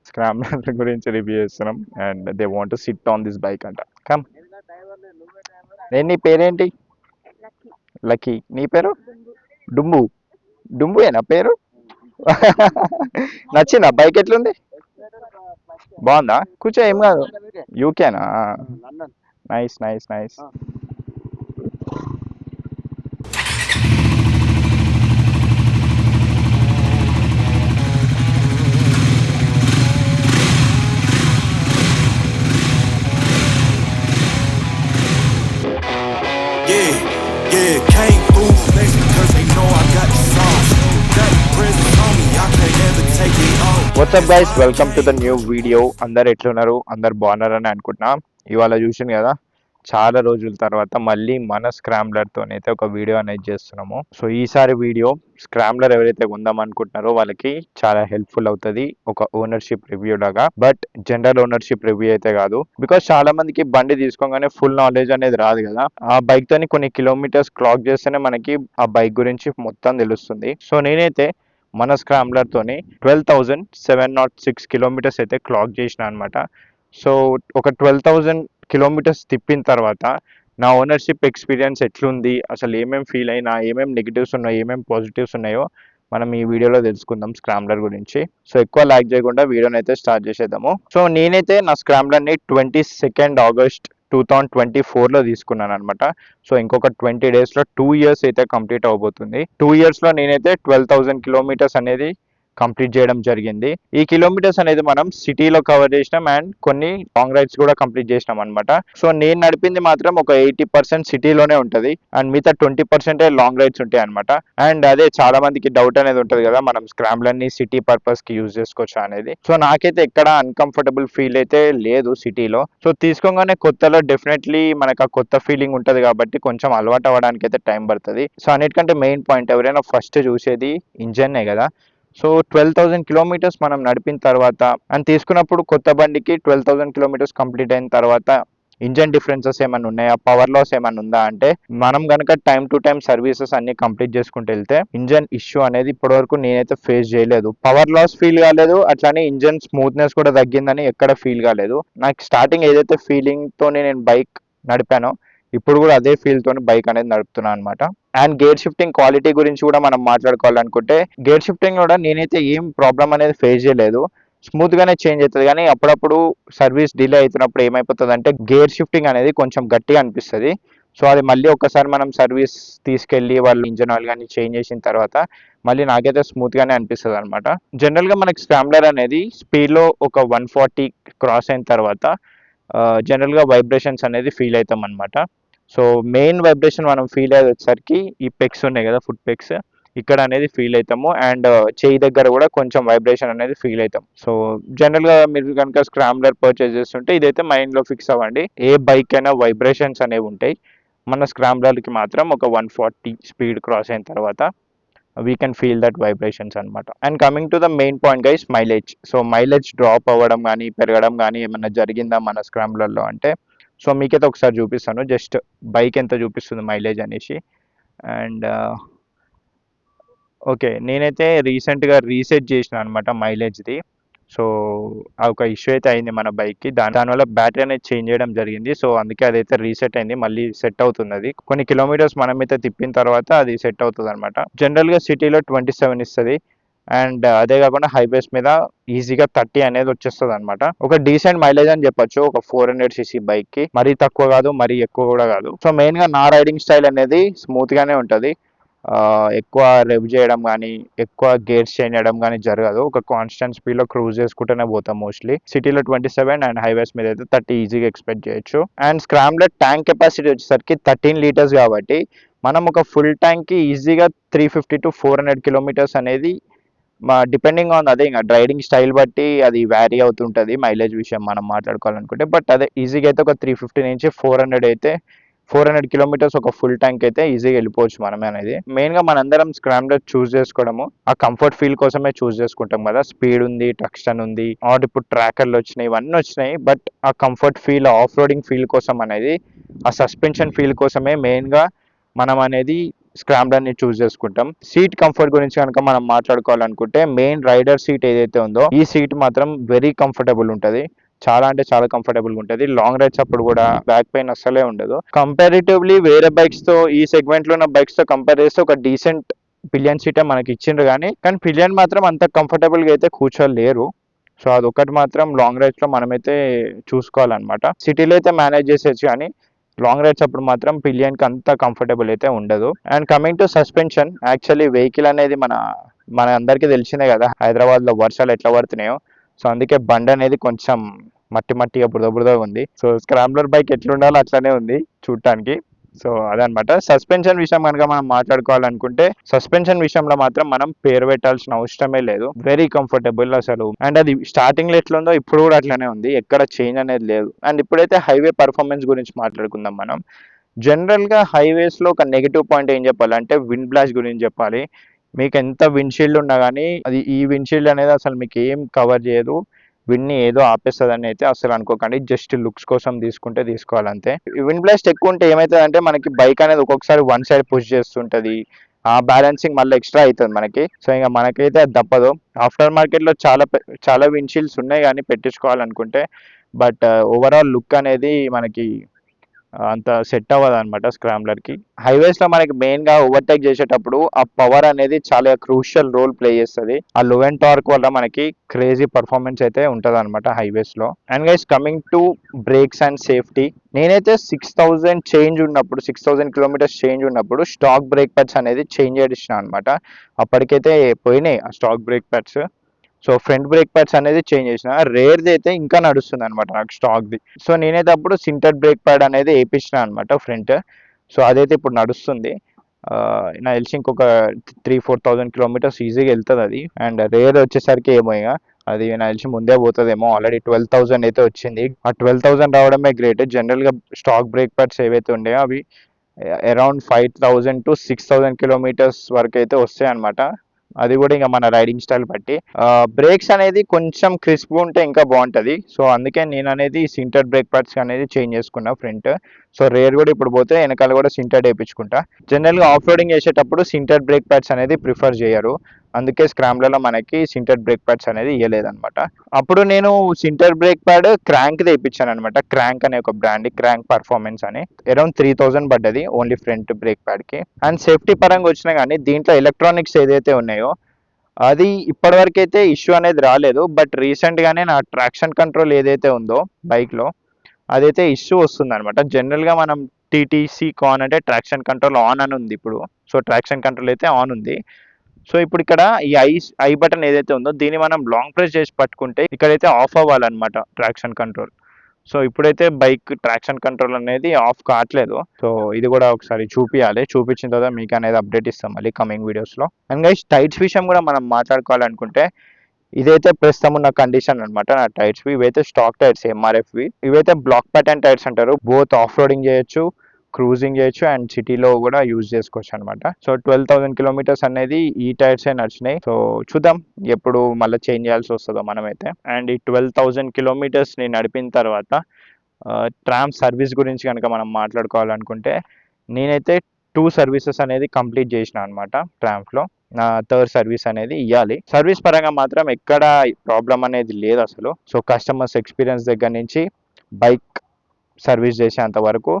Scrambler గురించి review చేస్తున్నాం and they want to SIT on this bike అంట. Come, నేను నీ పేరేంటి? లక్కీ. నీ పేరు? డుంబు. డుంబుయేనా పేరు? నచ్చిందా బైక్? ఎట్లుంది? బాగుందా? కూర్చో, ఏం కాదు. యూకేనా? Nice nice nice. Yeah, yeah, can't move next because they know I got the sauce. Got the presents on me, I can't ever take it off. WhatsApp guys, welcome to the new video. అందరు ఎట్లున్నారు? అందరు బాగున్నారని అనుకుంటున్నా. ఇవాళ చూసాను కదా, చాలా రోజుల తర్వాత మళ్ళీ మన స్క్రామ్లర్తోనైతే ఒక వీడియో అనేది చేస్తున్నాము. సో ఈసారి వీడియో స్క్రామ్లర్ ఎవరైతే కొందాం అనుకుంటున్నారో వాళ్ళకి చాలా హెల్ప్ఫుల్ అవుతుంది, ఒక ఓనర్షిప్ రివ్యూ లాగా. బట్ జనరల్ ఓనర్షిప్ రివ్యూ అయితే కాదు, బికాస్ చాలా మందికి బండి తీసుకోగానే ఫుల్ నాలెడ్జ్ అనేది రాదు కదా. ఆ బైక్ తోని కొన్ని కిలోమీటర్స్ క్లాక్ చేస్తేనే మనకి ఆ బైక్ గురించి మొత్తం తెలుస్తుంది. సో నేనైతే మన స్క్రామ్లర్తోని 12,706 కిలోమీటర్స్ అయితే క్లాక్ చేసిన అనమాట. సో ఒక 12,000 కిలోమీటర్స్ తిప్పిన తర్వాత నా ఓనర్షిప్ ఎక్స్పీరియన్స్ ఎట్లుంది, అసలు ఏమేమి ఫీల్ అయినా, ఏమేమి నెగిటివ్స్ ఉన్నాయో, ఏమేమి పాజిటివ్స్ ఉన్నాయో మనం ఈ వీడియోలో తెలుసుకుందాం స్క్రామ్లర్ గురించి. సో ఎక్కువ లాగ్ చేయకుండా వీడియోని అయితే స్టార్ట్ చేసేద్దాము. సో నేనైతే నా స్క్రామ్లర్ని 22 ఆగస్ట్ 2024లో తీసుకున్నాను అనమాట. సో ఇంకొక 20 డేస్లో 2 ఇయర్స్ అయితే కంప్లీట్ అవబోతుంది. 2 ఇయర్స్లో నేనైతే 12,000 కిలోమీటర్స్ అనేది కంప్లీట్ చేయడం జరిగింది. ఈ కిలోమీటర్స్ అనేది మనం సిటీలో కవర్ చేసినాం అండ్ కొన్ని లాంగ్ రైడ్స్ కూడా కంప్లీట్ చేసినాం అనమాట. సో నేను నడిపింది మాత్రం ఒక 80% సిటీలోనే ఉంటుంది అండ్ మిగతా 20% లాంగ్ రైడ్స్ ఉంటాయి అనమాట. అండ్ అదే చాలా మందికి డౌట్ అనేది ఉంటుంది కదా, మనం స్క్రామ్లర్ని సిటీ పర్పస్ కి యూజ్ చేసుకోవచ్చా అనేది. సో నాకైతే ఎక్కడ అన్కంఫర్టబుల్ ఫీల్ అయితే లేదు సిటీలో. సో తీసుకోగానే కొత్తలో డెఫినెట్లీ మనకు ఆ కొత్త ఫీలింగ్ ఉంటుంది కాబట్టి కొంచెం అలవాటు అవ్వడానికి అయితే టైం పడుతుంది. సో అన్నిటికంటే మెయిన్ పాయింట్, ఎవరైనా ఫస్ట్ చూసేది ఇంజన్నే కదా. సో 12,000 కిలోమీటర్స్ మనం నడిపిన తర్వాత అండ్ తీసుకున్నప్పుడు కొత్త బండికి 12,000 కిలోమీటర్స్ కంప్లీట్ అయిన తర్వాత ఇంజన్ డిఫరెన్సెస్ ఏమైనా ఉన్నాయా, పవర్ లాస్ ఏమైనా ఉందా అంటే, మనం కనుక టైం టు టైం సర్వీసెస్ అన్ని కంప్లీట్ చేసుకుంటూ వెళ్తే ఇంజన్ ఇష్యూ అనేది ఇప్పటివరకు నేనైతే ఫేస్ చేయలేదు. పవర్ లాస్ ఫీల్ కాలేదు, అట్లానే ఇంజన్ స్మూత్నెస్ కూడా తగ్గిందని ఎక్కడ ఫీల్ కాలేదు. నాకు స్టార్టింగ్ ఏదైతే ఫీలింగ్ తోనే నేను బైక్ నడిపానో ఇప్పుడు కూడా అదే ఫీల్ తోని బైక్ అనేది నడుపుతున్నాను అనమాట. అండ్ గేర్ షిఫ్టింగ్ క్వాలిటీ గురించి కూడా మనం మాట్లాడుకోవాలనుకుంటే, గేర్ షిఫ్టింగ్ కూడా నేనైతే ఏం ప్రాబ్లం అనేది ఫేస్ చేయలేదు. స్మూత్ గానే చేంజ్ అవుతుంది, కానీ అప్పుడప్పుడు సర్వీస్ డిలే అవుతున్నప్పుడు ఏమైపోతుంది అంటే గేర్ షిఫ్టింగ్ అనేది కొంచెం గట్టిగా అనిపిస్తుంది. సో అది మళ్ళీ ఒక్కసారి మనం సర్వీస్ తీసుకెళ్ళి వాళ్ళు ఇంజన్ ఆయిల్ కానీ చేంజ్ చేసిన తర్వాత మళ్ళీ నాకైతే స్మూత్ గానే అనిపిస్తుంది అనమాట. జనరల్ గా మనకి స్క్రామ్లర్ అనేది స్పీడ్ లో ఒక 140 క్రాస్ అయిన తర్వాత జనరల్ గా వైబ్రేషన్స్ అనేది ఫీల్ అవుతాం అనమాట. సో మెయిన్ వైబ్రేషన్ మనం ఫీల్ అయ్యేది వచ్చేసరికి ఈ పెక్స్ ఉన్నాయి కదా, ఫుట్ పెక్స్, ఇక్కడ అనేది ఫీల్ అవుతాము. అండ్ చేయి దగ్గర కూడా కొంచెం వైబ్రేషన్ అనేది ఫీల్ అవుతాం. సో జనరల్గా మీరు కనుక స్క్రామ్లర్ పర్చేస్ చేస్తుంటే ఇదైతే మైండ్లో ఫిక్స్ అవ్వండి, ఏ బైక్ అయినా వైబ్రేషన్స్ అనేవి ఉంటాయి. మన స్క్రామ్లర్కి మాత్రం ఒక 140 స్పీడ్ క్రాస్ అయిన తర్వాత we can feel that vibrations అనమాట. And coming to the main point guys, mileage. So mileage drop అవ్వడం కానీ పెరగడం కానీ ఏమన్నా జరిగిందా మన స్క్రామ్లర్లో అంటే, సో మీకైతే ఒకసారి చూపిస్తాను జస్ట్ బైక్ ఎంత చూపిస్తుంది మైలేజ్ అనేసి. అండ్ ఓకే, నేనైతే రీసెంట్గా రీసెట్ చేసిన అనమాట మైలేజ్ది. సో ఆ ఒక ఇష్యూ అయితే అయింది మన బైక్కి, దానివల్ల బ్యాటరీ అనేది చేంజ్ చేయడం జరిగింది. సో అందుకే అదైతే రీసెట్ అయింది, మళ్ళీ సెట్ అవుతుంది. అది కొన్ని కిలోమీటర్స్ మనమైతే తిప్పిన తర్వాత అది సెట్ అవుతుంది అనమాట. జనరల్గా సిటీలో 27 ఇస్తుంది అండ్ అదే కాకుండా హైవేస్ మీద ఈజీగా 30 అనేది వచ్చేస్తుంది అనమాట. ఒక డీసెంట్ మైలేజ్ అని చెప్పొచ్చు ఒక 400cc బైక్ కి. మరీ తక్కువ కాదు, మరీ ఎక్కువ కూడా కాదు. సో మెయిన్ గా నా రైడింగ్ స్టైల్ అనేది స్మూత్ గానే ఉంటుంది. ఎక్కువ రెవ్ చేయడం కానీ, ఎక్కువ గేర్స్ చేంజ్ చేయడం కానీ జరగదు. ఒక కాన్స్టెంట్ స్పీడ్ లో క్రూజ్ చేసుకుంటూనే పోతాం మోస్ట్లీ. సిటీలో 27 అండ్ హైవేస్ మీద అయితే 30 ఈజీగా ఎక్స్పెక్ట్ చేయొచ్చు. అండ్ స్క్రామ్లర్ ట్యాంక్ కెపాసిటీ వచ్చేసరికి 13 లీటర్స్ కాబట్టి మనం ఒక ఫుల్ ట్యాంక్ కి ఈజీగా 350 to 400 కిలోమీటర్స్ అనేది డిపెండింగ్ ఆన్ అదే ఇంకా రైడింగ్ స్టైల్ బట్టి అది వ్యారీ అవుతుంటుంది మైలేజ్ విషయం మనం మాట్లాడుకోవాలనుకుంటే. బట్ అదే ఈజీగా అయితే ఒక 350 నుంచి 400 అయితే 400 కిలోమీటర్స్ ఒక ఫుల్ ట్యాంక్ అయితే ఈజీగా వెళ్ళిపోవచ్చు మనమే అనేది. మెయిన్గా మనందరం స్క్రామ్లర్ చూస్ చేసుకోవడము ఆ కంఫర్ట్ ఫీల్ కోసమే చూస్ చేసుకుంటాం కదా. స్పీడ్ ఉంది, ట్రక్షన్ ఉంది, ఆర్ ఇప్పుడు ట్రాకర్లు వచ్చినాయి, ఇవన్నీ వచ్చినాయి. బట్ ఆ comfort feel, off roading feel కోసం అనేది, ఆ సస్పెన్షన్ ఫీల్ కోసమే మెయిన్గా మనం అనేది స్క్రాంబ్లర్ని చూస్ చేసుకుంటాం. సీట్ కంఫర్ట్ గురించి కనుక మనం మాట్లాడుకోవాలనుకుంటే మెయిన్ రైడర్ సీట్ ఏదైతే ఉందో ఈ సీట్ మాత్రం వెరీ కంఫర్టబుల్ ఉంటుంది. చాలా అంటే చాలా కంఫర్టబుల్ గా ఉంటుంది. లాంగ్ రైడ్స్ అప్పుడు కూడా బ్యాక్ పెయిన్ అస్సలే ఉండదు. కంపారిటివ్లీ వేరే బైక్స్ తో ఈ సెగ్మెంట్ లో ఉన్న బైక్స్ తో కంపేర్ చేస్తే ఒక డీసెంట్ పిలియన్ సీటే మనకి ఇచ్చిండ్రు కానీ పిలియన్ మాత్రం అంత కంఫర్టబుల్ గా అయితే కూర్చోలేరు. సో అదొకటి మాత్రం లాంగ్ రైడ్స్ లో మనమైతే చూసుకోవాలన్నమాట. సిటీలో అయితే మేనేజ్ చేసేయచ్చు కానీ లాంగ్ రైడ్స్ అప్పుడు మాత్రం పిలియన్ కి అంత కంఫర్టబుల్ అయితే ఉండదు. And coming to suspension, actually vehicle అనేది మన అందరికీ తెలిసిందే కదా హైదరాబాద్ లో వర్షాలు ఎట్లా పడుతున్నాయో. సో అందుకే బండి అనేది కొంచెం మట్టిగా బురదగా ఉంది. సో స్క్రాంబ్లర్ బైక్ ఎట్లా ఉండాలో అట్లానే ఉంది చూడటానికి. సో అదనమాట. సస్పెన్షన్ విషయం కనుక మనం మాట్లాడుకోవాలనుకుంటే సస్పెన్షన్ విషయంలో మాత్రం మనం పేరు పెట్టాల్సిన అవసరమే లేదు. వెరీ కంఫర్టబుల్ అసలు. అండ్ అది స్టార్టింగ్ లో ఎట్లా ఉందో ఇప్పుడు కూడా అట్లానే ఉంది, ఎక్కడ చేంజ్ అనేది లేదు. అండ్ ఇప్పుడైతే హైవే పర్ఫార్మెన్స్ గురించి మాట్లాడుకుందాం మనం. జనరల్ గా హైవేస్ లో ఒక నెగిటివ్ పాయింట్ ఏం చెప్పాలంటే విండ్ బ్లాస్ట్ గురించి చెప్పాలి. మీకు ఎంత విండ్షీల్డ్ ఉన్నా కానీ అది ఈ విండ్షీల్డ్ అనేది అసలు మీకు ఏం కవర్ చేయదు. విండ్ని ఏదో ఆపేస్తుందని అయితే అసలు అనుకోకండి. జస్ట్ లుక్స్ కోసం తీసుకుంటే తీసుకోవాలంతే. విండ్ బ్లాస్ట్ ఎక్కువ ఉంటే ఏమవుతుంది అంటే మనకి బైక్ అనేది ఒక్కొక్కసారి వన్ సైడ్ పుష్ చేస్తుంటది. ఆ బ్యాలెన్సింగ్ మళ్ళీ ఎక్స్ట్రా అవుతుంది మనకి. సో ఇంకా మనకైతే అది తప్పదు. ఆఫ్టర్ మార్కెట్ లో చాలా విండ్షీల్డ్స్ ఉన్నాయి కానీ పెట్టించుకోవాలనుకుంటే. బట్ ఓవరాల్ లుక్ అనేది మనకి అంత సెట్ అవ్వదు అనమాట స్క్రాంబ్లర్కి. హైవేస్లో మనకి మెయిన్గా ఓవర్టేక్ చేసేటప్పుడు ఆ పవర్ అనేది చాలా క్రూషియల్ రోల్ ప్లే చేస్తుంది. ఆ లో అండ్ టార్క్ వల్ల మనకి క్రేజీ పర్ఫార్మెన్స్ అయితే ఉంటుంది అనమాట హైవేస్లో. And guys coming to brakes and safety, నేనైతే 6000 చేంజ్ ఉన్నప్పుడు 6000 కిలోమీటర్స్ చేంజ్ ఉన్నప్పుడు స్టాక్ బ్రేక్ ప్యాడ్స్ అనేది చేంజ్ చేసిన అనమాట. అప్పటికైతే పోయినాయి ఆ stock brake pads. So front brake pads అనేది చేంజ్ చేసిన. రేర్ది అయితే ఇంకా నడుస్తుంది అనమాట నాకు స్టాక్ది. సో నేనైతే అప్పుడు సింటెడ్ బ్రేక్ ప్యాడ్ అనేది వేయించిన అనమాట ఫ్రంట్. సో అదైతే ఇప్పుడు నడుస్తుంది. నాకు తెలిసి ఇంకొక 3,000-4,000 కిలోమీటర్స్ ఈజీగా వెళ్తుంది అది. అండ్ రేర్ వచ్చేసరికి ఏమో ఇక అది నాకు తెలిసి ముందే పోతుందేమో. ఆల్రెడీ 12,000 అయితే వచ్చింది. ఆ 12,000 రావడమే గ్రేట్. జనరల్గా స్టాక్ బ్రేక్ ప్యాడ్స్ ఏవైతే ఉన్నాయో అవి అరౌండ్ 5,000-6,000 కిలోమీటర్స్ వరకు అయితే వస్తాయి అనమాట. అది కూడా ఇంకా మన రైడింగ్ స్టైల్ బట్టి. బ్రేక్స్ అనేది కొంచెం క్రిస్ప్ ఉంటే ఇంకా బాగుంటుంది. సో అందుకే నేను అనేది సింటెడ్ బ్రేక్ ప్యాడ్స్ అనేది చేంజ్ చేసుకున్నా ఫ్రంట్. సో రేర్ కూడా ఇప్పుడు పోతే వెనకాల కూడా సింటెడ్ వేయించుకుంటా. జనరల్గా ఆఫ్ రోడింగ్ చేసేటప్పుడు సింటెడ్ బ్రేక్ ప్యాడ్స్ అనేది ప్రిఫర్ చేయరు. అందుకే స్క్రాంబ్లర్లో మనకి సింటెడ్ బ్రేక్ ప్యాడ్స్ అనేది ఇవ్వలేదన్నమాట. అప్పుడు నేను సింటెడ్ బ్రేక్ ప్యాడ్ క్రాంక్ తెప్పించాను అనమాట. క్రాంక్ అనే ఒక బ్రాండ్, క్రాంక్ పర్ఫార్మెన్స్ అని. అరౌండ్ 3,000 పడ్డది ఓన్లీ ఫ్రంట్ బ్రేక్ ప్యాడ్కి. అండ్ సేఫ్టీ పరంగా వచ్చినా కానీ దీంట్లో ఎలక్ట్రానిక్స్ ఏదైతే ఉన్నాయో అది ఇప్పటివరకు అయితే ఇష్యూ అనేది రాలేదు. బట్ రీసెంట్గానే నా ట్రాక్షన్ కంట్రోల్ ఏదైతే ఉందో బైక్లో అదైతే ఇష్యూ వస్తుంది అనమాట. జనరల్గా మనం టీటీసీ కాన్ అంటే ట్రాక్షన్ కంట్రోల్ ఆన్ అని ఉంది ఇప్పుడు. సో ట్రాక్షన్ కంట్రోల్ అయితే ఆన్ ఉంది. సో ఇప్పుడు ఇక్కడ ఈ ఐ బటన్ ఏదైతే ఉందో దీన్ని మనం లాంగ్ ప్రెస్ చేసి పట్టుకుంటే ఇక్కడైతే ఆఫ్ అవ్వాలన్నమాట ట్రాక్షన్ కంట్రోల్. సో ఇప్పుడైతే బైక్ ట్రాక్షన్ కంట్రోల్ అనేది ఆఫ్ కావట్లేదు. సో ఇది కూడా ఒకసారి చూపించాలి. చూపించిన తర్వాత మీకు అనేది అప్డేట్ ఇస్తాం మళ్ళీ కమింగ్ వీడియోస్లో. అండ్ గైస్ టైట్స్ విషయం కూడా మనం మాట్లాడుకోవాలనుకుంటే ఇదైతే ప్రస్తుతం ఉన్న కండిషన్ అనమాట నా టైర్స్. ఇవైతే స్టాక్ టైర్స్ ఎంఆర్ఎఫ్వి. ఇవైతే బ్లాక్ ప్యాటర్న్ టైర్స్ అంటారు. బోత్ ఆఫ్ రోడింగ్ చేయొచ్చు, క్రూజింగ్ చేయొచ్చు అండ్ సిటీలో కూడా యూజ్ చేసుకోవచ్చు అనమాట. సో 12,000 కిలోమీటర్స్ అనేది ఈ టైర్స్ నడిచినాయి. సో చూద్దాం ఎప్పుడు మళ్ళీ చేంజ్ చేయాల్సి వస్తుందో మనమైతే. అండ్ ఈ 12,000 కిలోమీటర్స్ ని నడిపిన తర్వాత ట్రామ్ సర్వీస్ గురించి కనుక మనం మాట్లాడుకోవాలనుకుంటే నేనైతే 2 సర్వీసెస్ అనేది కంప్లీట్ చేసిన అనమాట ట్రామ్లో. నా థర్డ్ సర్వీస్ అనేది ఇవ్వాలి. సర్వీస్ పరంగా మాత్రం ఎక్కడ ప్రాబ్లం అనేది లేదు అసలు. సో కస్టమర్స్ ఎక్స్పీరియన్స్ దగ్గర నుంచి బైక్ సర్వీస్ చేసేంత వరకు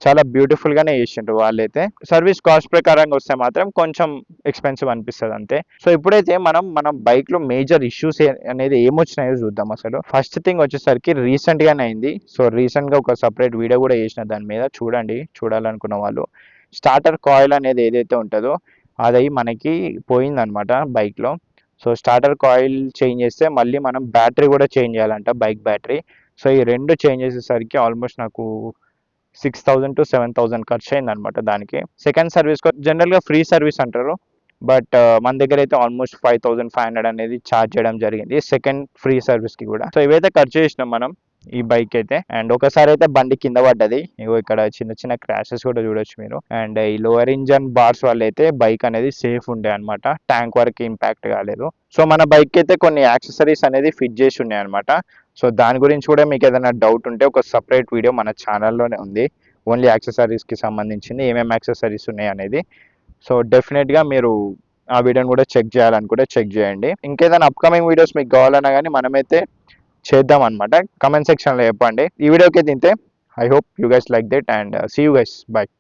చాలా బ్యూటిఫుల్గానే చేసిండ్రు వాళ్ళైతే. సర్వీస్ కాస్ట్ ప్రకారంగా వస్తే మాత్రం కొంచెం ఎక్స్పెన్సివ్ అనిపిస్తుంది అంతే. సో ఇప్పుడైతే మనం బైక్లో మేజర్ ఇష్యూస్ అనేది ఏమొచ్చినాయో చూద్దాం. అసలు ఫస్ట్ థింగ్ వచ్చేసరికి రీసెంట్గానే అయింది. సో రీసెంట్గా ఒక సపరేట్ వీడియో కూడా చేసిన దాని మీద, చూడాలనుకున్న వాళ్ళు. స్టార్టర్ కాయిల్ అనేది ఏదైతే ఉంటుందో అది మనకి పోయిందనమాట బైక్లో. సో స్టార్టర్ కాయిల్ చేంజ్ చేస్తే మళ్ళీ మనం బ్యాటరీ కూడా చేంజ్ చేయాలంట, బైక్ బ్యాటరీ. సో ఈ రెండు చేంజ్ చేసేసరికి ఆల్మోస్ట్ నాకు 6,000 to 7,000 ఖర్చు అయింది అనమాట దానికి. సెకండ్ సర్వీస్ జనరల్గా ఫ్రీ సర్వీస్ అంటారు. బట్ మన దగ్గర అయితే ఆల్మోస్ట్ 5,500 అనేది ఛార్జ్ చేయడం జరిగింది సెకండ్ ఫ్రీ సర్వీస్కి కూడా. సో ఇవైతే ఖర్చు చేసినాం మనం ఈ బైక్ అయితే. అండ్ ఒకసారి అయితే బండి కింద పడ్డది. ఇగో ఇక్కడ చిన్న చిన్న క్రాషెస్ కూడా చూడొచ్చు మీరు. అండ్ ఈ లోవర్ ఇంజన్ బార్స్ వల్ల అయితే బైక్ అనేది సేఫ్ ఉండే అనమాట. ట్యాంక్ వరకు ఇంపాక్ట్ కాలేదు. సో మన బైక్ అయితే కొన్ని యాక్సెసరీస్ అనేది ఫిట్ చేసి ఉన్నాయి అనమాట. సో దాని గురించి కూడా మీకు ఏదైనా డౌట్ ఉంటే ఒక సపరేట్ వీడియో మన ఛానల్లోనే ఉంది. ఓన్లీ యాక్సెసరీస్కి సంబంధించింది, ఏమేమి యాక్సెసరీస్ ఉన్నాయి అనేది. సో డెఫినెట్గా మీరు ఆ వీడియోని కూడా చెక్ చేయాలనుకుంటే చెక్ చేయండి. ఇంకేదైనా అప్కమింగ్ వీడియోస్ మీకు కావాలన్నా కానీ మనమైతే చేద్దాం అనమాట. కమెంట్ సెక్షన్లో చెప్పండి. ఈ వీడియోకి తింటే I hope you guys like that and see you guys. Bye.